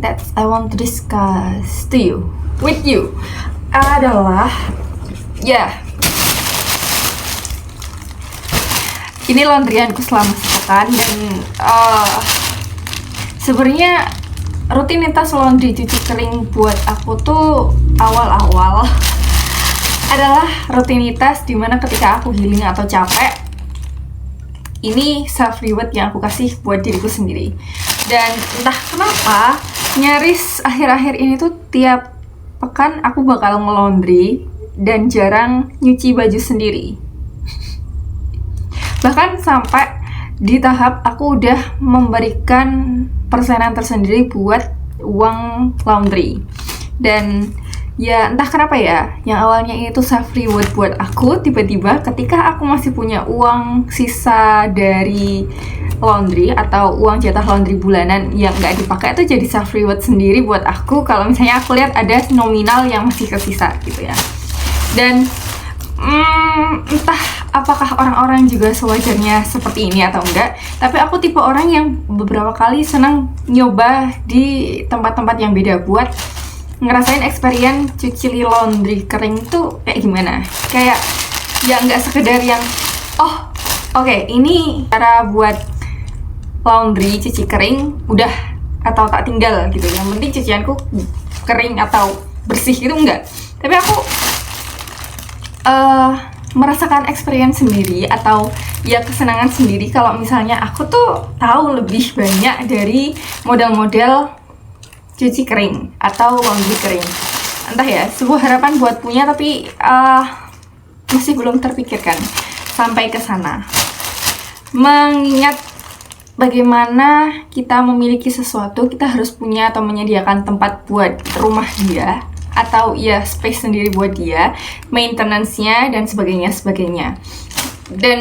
That I want to discuss to you with you adalah ini laundryanku selama sepekan dan sebenarnya rutinitas laundry cuci kering buat aku tuh awal-awal adalah rutinitas dimana ketika aku healing atau capek, ini self reward yang aku kasih buat diriku sendiri. Dan entah kenapa nyaris akhir-akhir ini tuh tiap pekan aku bakal nge-laundry dan jarang nyuci baju sendiri. Bahkan sampai di tahap aku udah memberikan persenan tersendiri buat uang laundry. Dan ya entah kenapa ya, yang awalnya ini tuh self reward buat aku, tiba-tiba ketika aku masih punya uang sisa dari laundry atau uang jatah laundry bulanan yang nggak dipakai, itu jadi self reward sendiri buat aku kalau misalnya aku lihat ada nominal yang masih tersisa gitu ya. Dan entah apakah orang-orang juga sewajarnya seperti ini atau enggak, tapi aku tipe orang yang beberapa kali senang nyoba di tempat-tempat yang beda buat ngerasain experience cuci laundry kering tuh kayak gimana. Kayak ya nggak sekedar yang oke, ini cara buat laundry cuci kering udah atau tak tinggal gitu, yang penting cucianku kering atau bersih gitu, enggak. Tapi aku merasakan experience sendiri atau ya kesenangan sendiri kalau misalnya aku tuh tahu lebih banyak dari model-model cuci kering atau laundry kering. Entah ya, sebuah harapan buat punya tapi masih belum terpikirkan sampai ke sana. Mengingat bagaimana kita memiliki sesuatu, kita harus punya atau menyediakan tempat buat rumah dia atau ya space sendiri buat dia, maintenance-nya dan sebagainya. Dan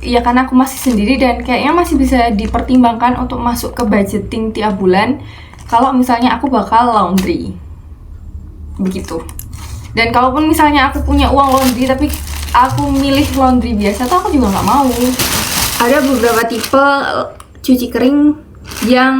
ya karena aku masih sendiri dan kayaknya masih bisa dipertimbangkan untuk masuk ke budgeting tiap bulan kalau misalnya aku bakal laundry begitu. Dan kalaupun misalnya aku punya uang laundry tapi aku milih laundry biasa tuh aku juga nggak mau. Ada beberapa tipe cuci kering yang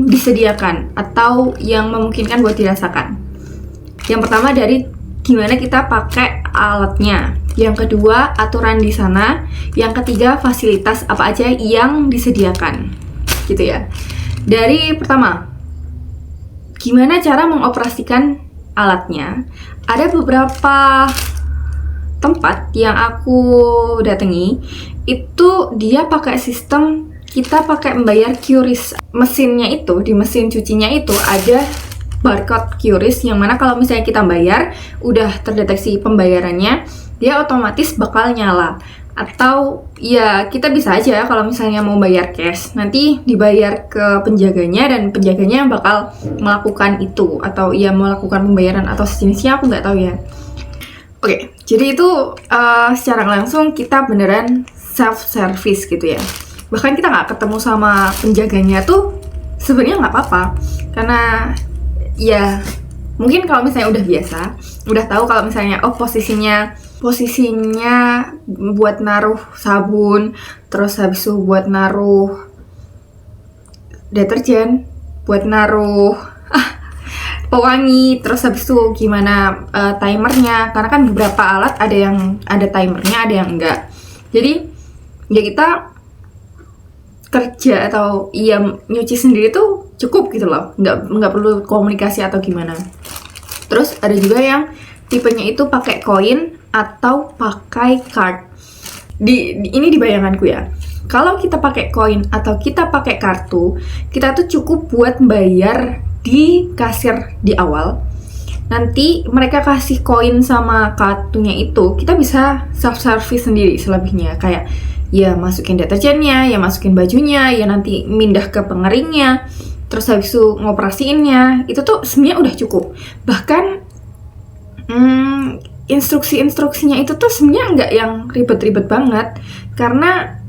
disediakan atau yang memungkinkan buat dirasakan. Yang pertama dari gimana kita pakai alatnya. Yang kedua, aturan di sana. Yang ketiga, fasilitas apa aja yang disediakan. Gitu ya. Dari pertama, gimana cara mengoperasikan alatnya. Ada beberapa tempat yang aku datangi, itu dia pakai sistem kita pakai membayar QRIS. Mesinnya itu, di mesin cucinya itu ada barcode QRIS yang mana kalau misalnya kita bayar, udah terdeteksi pembayarannya, dia otomatis bakal nyala. Atau ya kita bisa aja kalau misalnya mau bayar cash, nanti dibayar ke penjaganya dan penjaganya yang bakal melakukan itu atau ya melakukan pembayaran atau sejenisnya, aku nggak tahu ya. Oke, jadi itu secara langsung kita beneran self-service gitu ya. Bahkan kita nggak ketemu sama penjaganya tuh sebenarnya nggak apa-apa, karena ya mungkin kalau misalnya udah biasa, udah tahu kalau misalnya posisinya buat naruh sabun, terus habis itu buat naruh deterjen, buat naruh pewangi, terus habis itu gimana timernya, karena kan beberapa alat ada yang ada timernya, ada yang enggak. Jadi ya kita kerja atau ya nyuci sendiri tuh cukup gitu loh, nggak perlu komunikasi atau gimana. Terus ada juga yang tipenya itu pakai koin atau pakai card. Ini di bayanganku ya. Kalau kita pakai koin atau kita pakai kartu, kita tuh cukup buat bayar di kasir di awal. Nanti mereka kasih koin sama kartunya itu, kita bisa self service sendiri selebihnya, kayak ya masukin deterjennya, ya masukin bajunya, ya nanti mindah ke pengeringnya, terus habis itu ngoperasiinnya, itu tuh sebenarnya udah cukup. Bahkan instruksi-instruksinya itu tuh sebenarnya nggak yang ribet-ribet banget, karena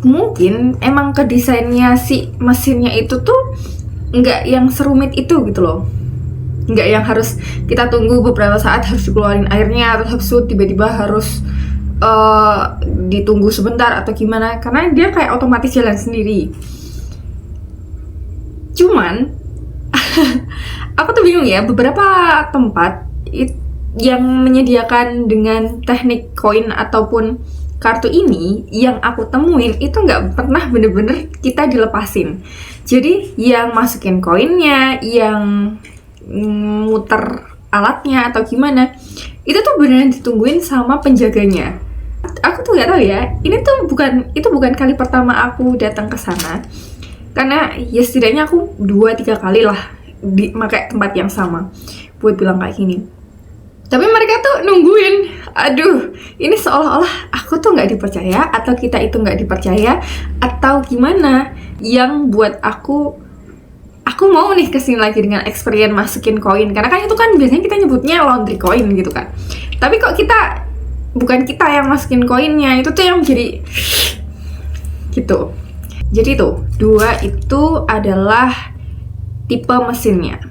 mungkin emang kedesainnya si mesinnya itu tuh nggak yang serumit itu gitu loh. Nggak yang harus kita tunggu beberapa saat harus dikeluarin airnya, atau habis itu tiba-tiba harus ditunggu sebentar atau gimana, karena dia kayak otomatis jalan sendiri. Cuman aku tuh bingung ya, beberapa tempat yang menyediakan dengan teknik koin ataupun kartu ini yang aku temuin itu nggak pernah bener-bener kita dilepasin. Jadi yang masukin koinnya, yang muter alatnya atau gimana, itu tuh beneran ditungguin sama penjaganya. Aku tuh nggak tahu ya, itu bukan kali pertama aku datang ke sana, karena ya setidaknya aku 2-3 kali lah pakai tempat yang sama buat bilang kayak gini. Tapi mereka tuh nungguin. Aduh, ini seolah-olah aku tuh nggak dipercaya, atau kita itu nggak dipercaya, atau gimana, yang buat aku mau nih kesini lagi dengan experience masukin koin. Karena kan itu kan biasanya kita nyebutnya laundry coin gitu kan. Tapi kok bukan kita yang masukin koinnya, itu tuh yang jadi gitu. Jadi tuh, 2 itu adalah tipe mesinnya.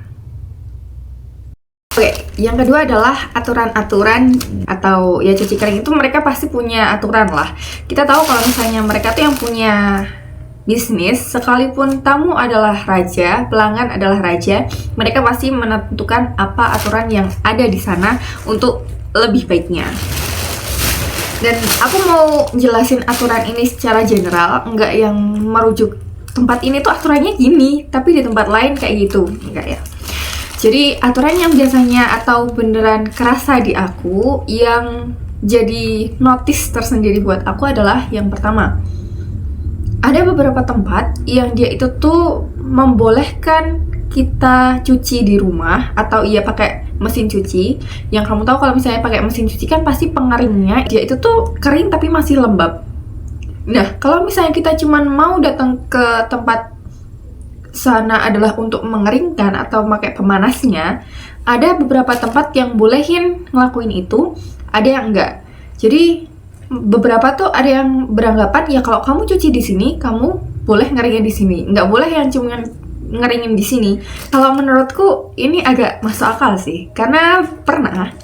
Oke, yang kedua adalah aturan-aturan atau ya cuci kering itu mereka pasti punya aturan lah. Kita tahu kalau misalnya mereka tuh yang punya bisnis, sekalipun tamu adalah raja, pelanggan adalah raja, mereka pasti menentukan apa aturan yang ada di sana untuk lebih baiknya. Dan aku mau jelasin aturan ini secara general, enggak yang merujuk tempat ini tuh aturannya gini, tapi di tempat lain kayak gitu, enggak ya. Jadi aturan yang biasanya atau beneran kerasa di aku, yang jadi notice tersendiri buat aku adalah yang pertama, ada beberapa tempat yang dia itu tuh membolehkan kita cuci di rumah atau iya pakai mesin cuci. Yang kamu tahu kalau misalnya pakai mesin cuci kan pasti pengeringnya dia itu tuh kering tapi masih lembab. Nah, kalau misalnya kita cuman mau datang ke tempat sana adalah untuk mengeringkan atau pakai pemanasnya, ada beberapa tempat yang bolehin ngelakuin itu, ada yang enggak. Jadi beberapa tuh ada yang beranggapan ya kalau kamu cuci di sini, kamu boleh ngeringin di sini, nggak boleh yang cuma ngeringin di sini. Kalau menurutku ini agak masuk akal sih, karena pernah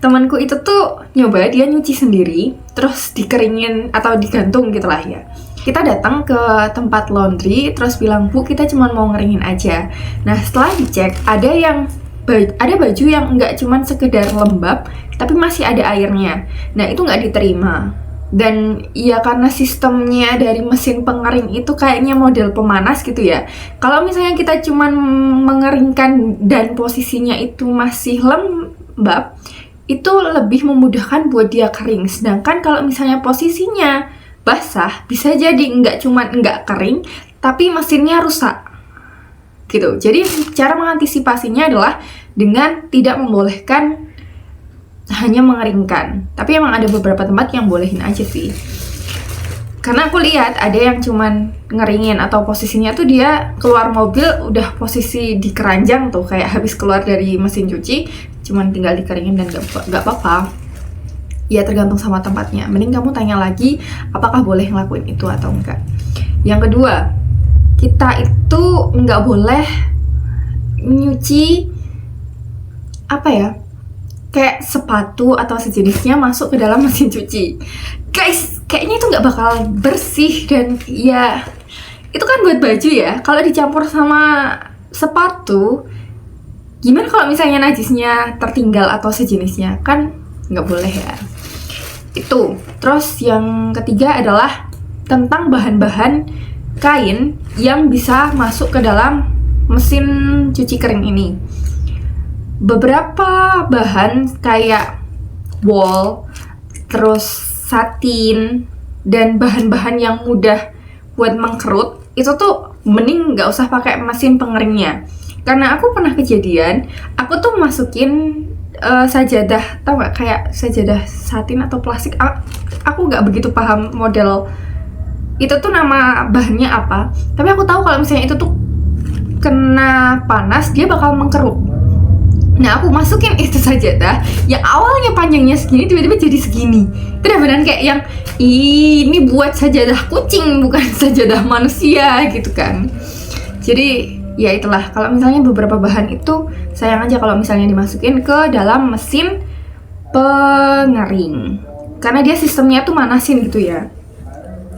temanku itu tuh nyoba dia nyuci sendiri, terus dikeringin atau digantung gitulah ya. Kita datang ke tempat laundry, terus bilang, "Bu, kita cuma mau ngeringin aja." Nah, setelah dicek, ada baju yang nggak cuma sekedar lembab, tapi masih ada airnya. Nah, itu nggak diterima. Dan ya karena sistemnya dari mesin pengering itu kayaknya model pemanas gitu ya. Kalau misalnya kita cuma mengeringkan dan posisinya itu masih lembab, itu lebih memudahkan buat dia kering. Sedangkan kalau misalnya posisinya basah, bisa jadi nggak kering, tapi mesinnya rusak gitu. Jadi cara mengantisipasinya adalah dengan tidak membolehkan hanya mengeringkan, tapi emang ada beberapa tempat yang bolehin aja sih. Karena aku lihat ada yang cuman ngeringin atau posisinya tuh dia keluar mobil udah posisi di keranjang tuh, kayak habis keluar dari mesin cuci, cuman tinggal dikeringin dan gak apa-apa. Ya tergantung sama tempatnya. Mending kamu tanya lagi apakah boleh ngelakuin itu atau enggak. Yang kedua, kita itu nggak boleh nyuci kayak sepatu atau sejenisnya masuk ke dalam mesin cuci. Guys, kayaknya itu nggak bakal bersih, dan ya itu kan buat baju ya. Kalau dicampur sama sepatu, gimana kalau misalnya najisnya tertinggal atau sejenisnya? Kan nggak boleh ya. Itu. Terus yang ketiga adalah tentang bahan-bahan kain yang bisa masuk ke dalam mesin cuci kering ini. Beberapa bahan kayak wool, terus satin, dan bahan-bahan yang mudah buat mengkerut, itu tuh mending nggak usah pakai mesin pengeringnya. Karena aku pernah kejadian, aku tuh masukin sajadah, tau gak, kayak sajadah satin atau plastik, aku gak begitu paham model itu tuh nama bahannya apa, tapi aku tahu kalau misalnya itu tuh kena panas dia bakal mengkerut. Nah, aku masukin itu sajadah yang awalnya panjangnya segini tiba-tiba jadi segini. Itu udah beneran kayak yang ini buat sajadah kucing bukan sajadah manusia gitu kan. Jadi ya itulah, kalau misalnya beberapa bahan itu sayang aja kalau misalnya dimasukin ke dalam mesin pengering, karena dia sistemnya tuh manasin gitu ya.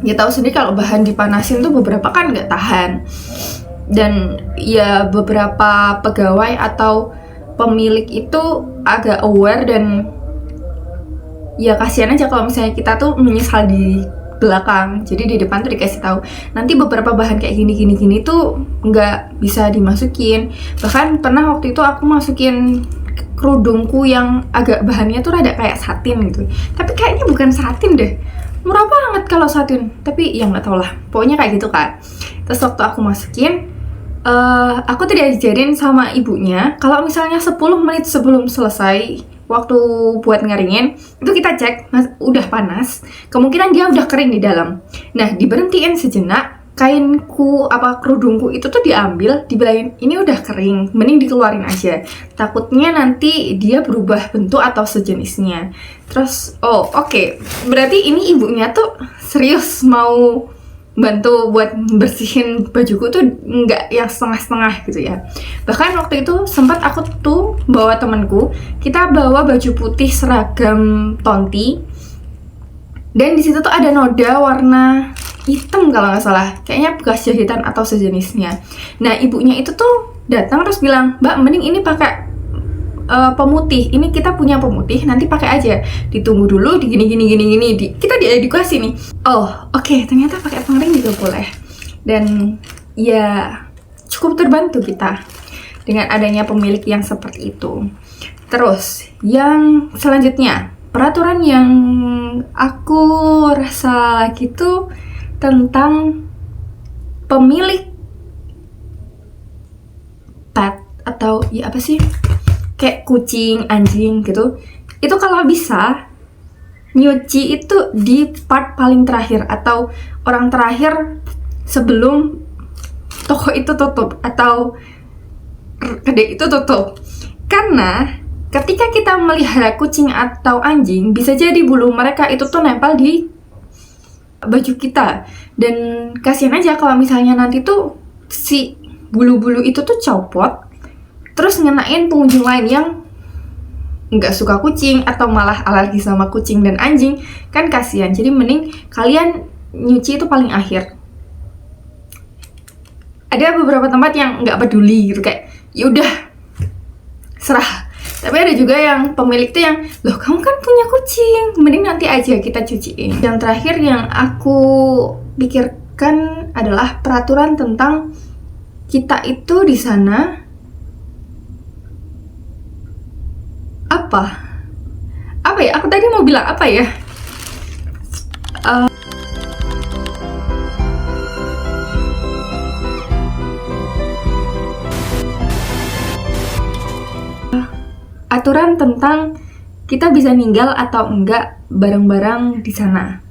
Ya tahu sendiri kalau bahan dipanasin tuh beberapa kan nggak tahan. Dan ya beberapa pegawai atau pemilik itu agak aware, dan ya kasihan aja kalau misalnya kita tuh menyesal di belakang. Jadi di depan tuh dikasih tahu nanti beberapa bahan kayak gini tuh nggak bisa dimasukin. Bahkan pernah waktu itu aku masukin kerudungku yang agak bahannya tuh rada kayak satin gitu, tapi kayaknya bukan satin deh, murah banget kalau satin, tapi ya nggak tau lah, pokoknya kayak gitu kan. Terus waktu aku masukin, aku tuh diajarin sama ibunya kalau misalnya 10 menit sebelum selesai waktu buat ngeringin itu kita cek udah panas, kemungkinan dia udah kering di dalam. Nah, diberhentiin sejenak, kainku apa kerudungku itu tuh diambil, dibilangin ini udah kering, mending dikeluarin aja, takutnya nanti dia berubah bentuk atau sejenisnya. Terus oke. Berarti ini ibunya tuh serius mau bantu buat bersihin bajuku tuh, nggak yang setengah-setengah gitu ya. Bahkan waktu itu sempat aku tuh bawa temanku, kita bawa baju putih seragam tonti, dan di situ tuh ada noda warna hitam kalau nggak salah, kayaknya bekas jahitan atau sejenisnya. Nah, ibunya itu tuh datang terus bilang, "Mbak, mending ini pakai pemutih, ini kita punya pemutih, nanti pakai aja, ditunggu dulu di gini. Kita diedukasi nih. Oke, ternyata pakai pengering juga boleh. Dan ya cukup terbantu kita dengan adanya pemilik yang seperti itu. Terus yang selanjutnya, peraturan yang aku rasa lagi tuh tentang pemilik pet atau ya apa sih, kayak kucing, anjing gitu, itu kalau bisa nyuci itu di part paling terakhir atau orang terakhir sebelum toko itu tutup atau kedai itu tutup. Karena ketika kita melihara kucing atau anjing, bisa jadi bulu mereka itu tuh nempel di baju kita, dan kasihan aja kalau misalnya nanti tuh si bulu-bulu itu tuh copot terus ngenain pengunjung lain yang nggak suka kucing atau malah alergi sama kucing dan anjing, kan kasihan. Jadi mending kalian nyuci itu paling akhir. Ada beberapa tempat yang nggak peduli gitu, kayak yaudah serah. Tapi ada juga yang pemilik tuh yang, loh kamu kan punya kucing, mending nanti aja kita cuciin. Yang terakhir yang aku pikirkan adalah peraturan tentang kita itu di sana apa ya, aku tadi mau bilang apa ya, aturan tentang kita bisa ninggal atau enggak barang-barang di sana.